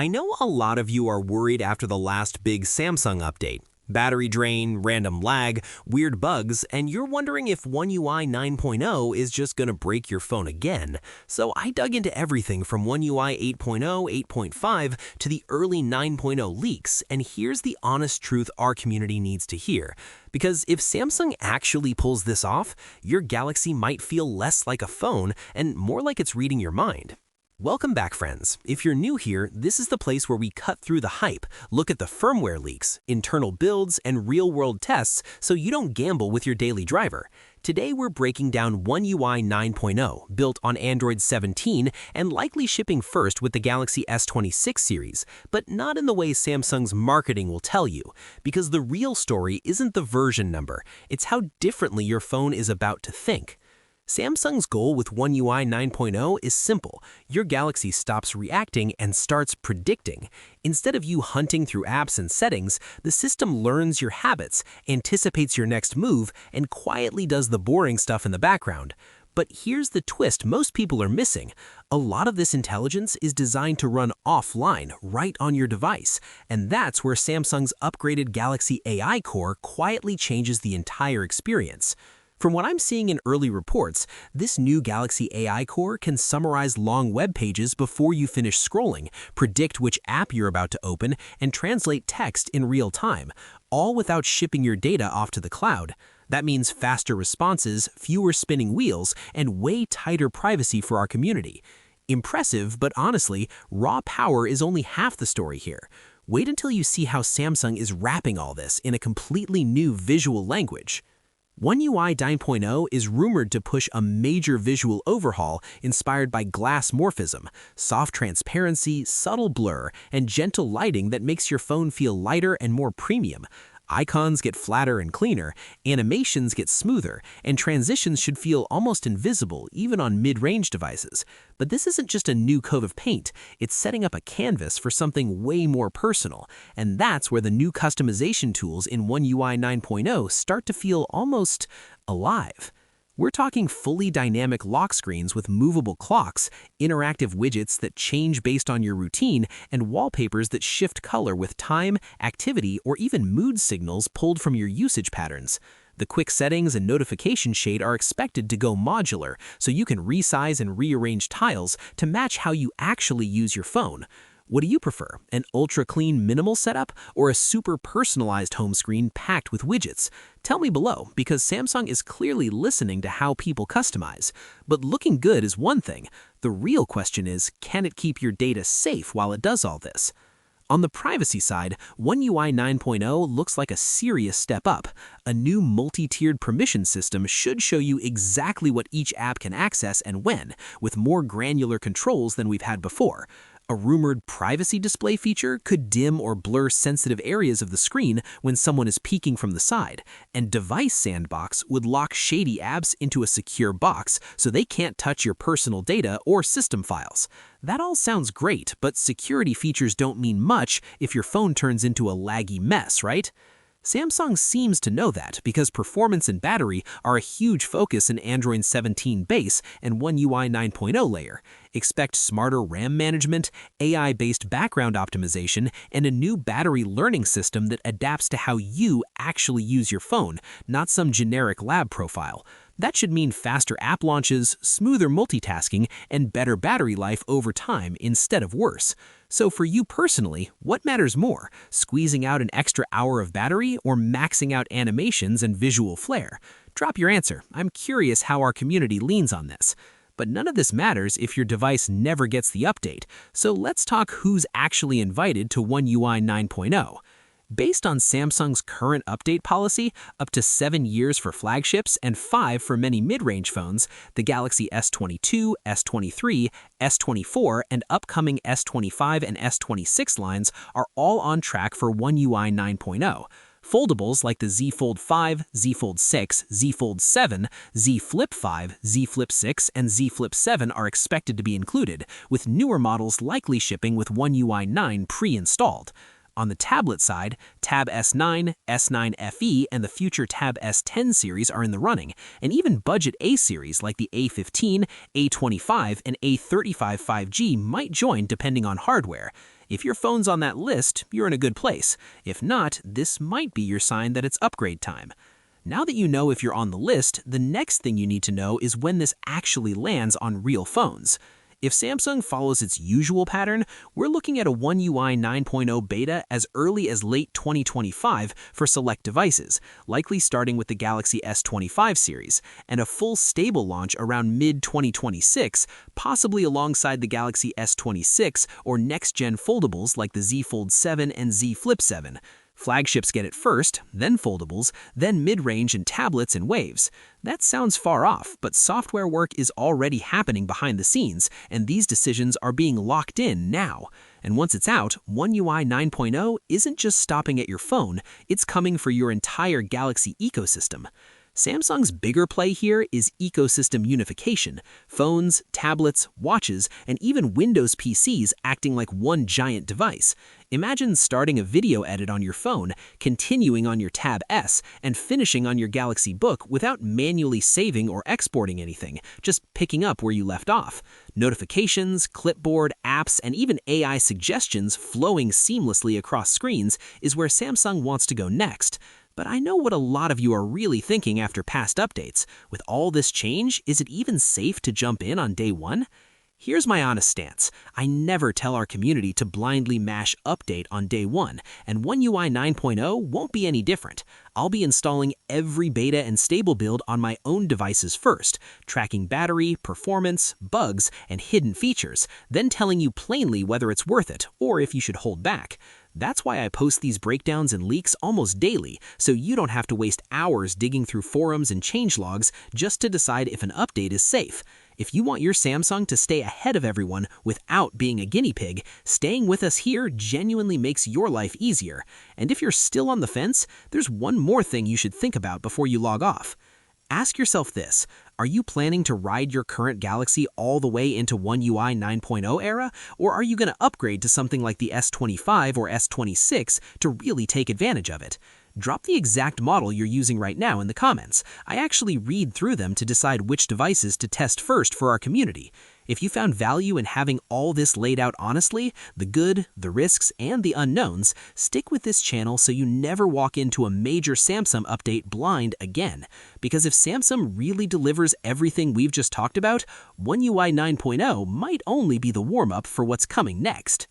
I know a lot of you are worried after the last big Samsung update. Battery drain, random lag, weird bugs, and you're wondering if One UI 9.0 is just gonna break your phone again. So I dug into everything from One UI 8.0, 8.5 to the early 9.0 leaks, and here's the honest truth our community needs to hear. Because if Samsung actually pulls this off, your Galaxy might feel less like a phone and more like it's reading your mind. Welcome back, friends. If you're new here, this is the place where we cut through the hype, look at the firmware leaks, internal builds, and real-world tests so you don't gamble with your daily driver. Today, we're breaking down One UI 9.0, built on Android 17 and likely shipping first with the Galaxy S26 series, but not in the way Samsung's marketing will tell you, because the real story isn't the version number, it's how differently your phone is about to think. Samsung's goal with One UI 9.0 is simple. Your Galaxy stops reacting and starts predicting. Instead of you hunting through apps and settings, the system learns your habits, anticipates your next move, and quietly does the boring stuff in the background. But here's the twist most people are missing. A lot of this intelligence is designed to run offline, right on your device. And that's where Samsung's upgraded Galaxy AI Core quietly changes the entire experience. From what I'm seeing in early reports, this new Galaxy AI Core can summarize long web pages before you finish scrolling, predict which app you're about to open, and translate text in real time, all without shipping your data off to the cloud. That means faster responses, fewer spinning wheels, and way tighter privacy for our community. Impressive, but honestly, raw power is only half the story here. Wait until you see how Samsung is wrapping all this in a completely new visual language. One UI 9.0 is rumored to push a major visual overhaul inspired by glassmorphism, soft transparency, subtle blur, and gentle lighting that makes your phone feel lighter and more premium. Icons get flatter and cleaner, animations get smoother, and transitions should feel almost invisible even on mid-range devices. But this isn't just a new coat of paint, it's setting up a canvas for something way more personal. And that's where the new customization tools in One UI 9.0 start to feel almost alive. We're talking fully dynamic lock screens with movable clocks, interactive widgets that change based on your routine, and wallpapers that shift color with time, activity, or even mood signals pulled from your usage patterns. The quick settings and notification shade are expected to go modular, so you can resize and rearrange tiles to match how you actually use your phone. What do you prefer, an ultra-clean minimal setup or a super personalized home screen packed with widgets? Tell me below, because Samsung is clearly listening to how people customize. But looking good is one thing. The real question is, can it keep your data safe while it does all this? On the privacy side, One UI 9.0 looks like a serious step up. A new multi-tiered permission system should show you exactly what each app can access and when, with more granular controls than we've had before. A rumored privacy display feature could dim or blur sensitive areas of the screen when someone is peeking from the side, and Device Sandbox would lock shady apps into a secure box so they can't touch your personal data or system files. That all sounds great, but security features don't mean much if your phone turns into a laggy mess, right? Samsung seems to know that because performance and battery are a huge focus in Android 17 base and One UI 9.0 layer. Expect smarter RAM management, AI-based background optimization, and a new battery learning system that adapts to how you actually use your phone, not some generic lab profile. That should mean faster app launches, smoother multitasking, and better battery life over time instead of worse. So for you personally, what matters more, squeezing out an extra hour of battery or maxing out animations and visual flair? Drop your answer. I'm curious how our community leans on this. But none of this matters if your device never gets the update. So let's talk who's actually invited to One UI 9.0. Based on Samsung's current update policy, up to 7 years for flagships and 5 for many mid-range phones, the Galaxy S22, S23, S24, and upcoming S25 and S26 lines are all on track for One UI 9.0. Foldables like the Z Fold 5, Z Fold 6, Z Fold 7, Z Flip 5, Z Flip 6, and Z Flip 7 are expected to be included, with newer models likely shipping with One UI 9 pre-installed. On the tablet side, Tab S9, S9 FE, and the future Tab S10 series are in the running, and even budget A series like the A15, A25, and A35 5G might join depending on hardware. If your phone's on that list, you're in a good place. If not, this might be your sign that it's upgrade time. Now that you know if you're on the list, the next thing you need to know is when this actually lands on real phones. If Samsung follows its usual pattern, we're looking at a One UI 9.0 beta as early as late 2025 for select devices, likely starting with the Galaxy S25 series, and a full stable launch around mid-2026, possibly alongside the Galaxy S26 or next-gen foldables like the Z Fold 7 and Z Flip 7. Flagships get it first, then foldables, then mid-range and tablets in waves. That sounds far off, but software work is already happening behind the scenes, and these decisions are being locked in now. And once it's out, One UI 9.0 isn't just stopping at your phone, it's coming for your entire Galaxy ecosystem. Samsung's bigger play here is ecosystem unification, phones, tablets, watches, and even Windows PCs acting like one giant device. Imagine starting a video edit on your phone, continuing on your Tab S, and finishing on your Galaxy Book without manually saving or exporting anything, just picking up where you left off. Notifications, clipboard, apps, and even AI suggestions flowing seamlessly across screens is where Samsung wants to go next. But I know what a lot of you are really thinking after past updates. With all this change, is it even safe to jump in on day one? Here's my honest stance. I never tell our community to blindly mash update on day one, and One UI 9.0 won't be any different. I'll be installing every beta and stable build on my own devices first, tracking battery, performance, bugs, and hidden features, then telling you plainly whether it's worth it or if you should hold back. That's why I post these breakdowns and leaks almost daily, so you don't have to waste hours digging through forums and changelogs just to decide if an update is safe. If you want your Samsung to stay ahead of everyone without being a guinea pig, staying with us here genuinely makes your life easier. And if you're still on the fence, there's one more thing you should think about before you log off. Ask yourself this: are you planning to ride your current Galaxy all the way into One UI 9.0 era, or are you going to upgrade to something like the S25 or S26 to really take advantage of it? Drop the exact model you're using right now in the comments. I actually read through them to decide which devices to test first for our community. If you found value in having all this laid out honestly, the good, the risks, and the unknowns, stick with this channel so you never walk into a major Samsung update blind again. Because if Samsung really delivers everything we've just talked about, One UI 9.0 might only be the warm-up for what's coming next.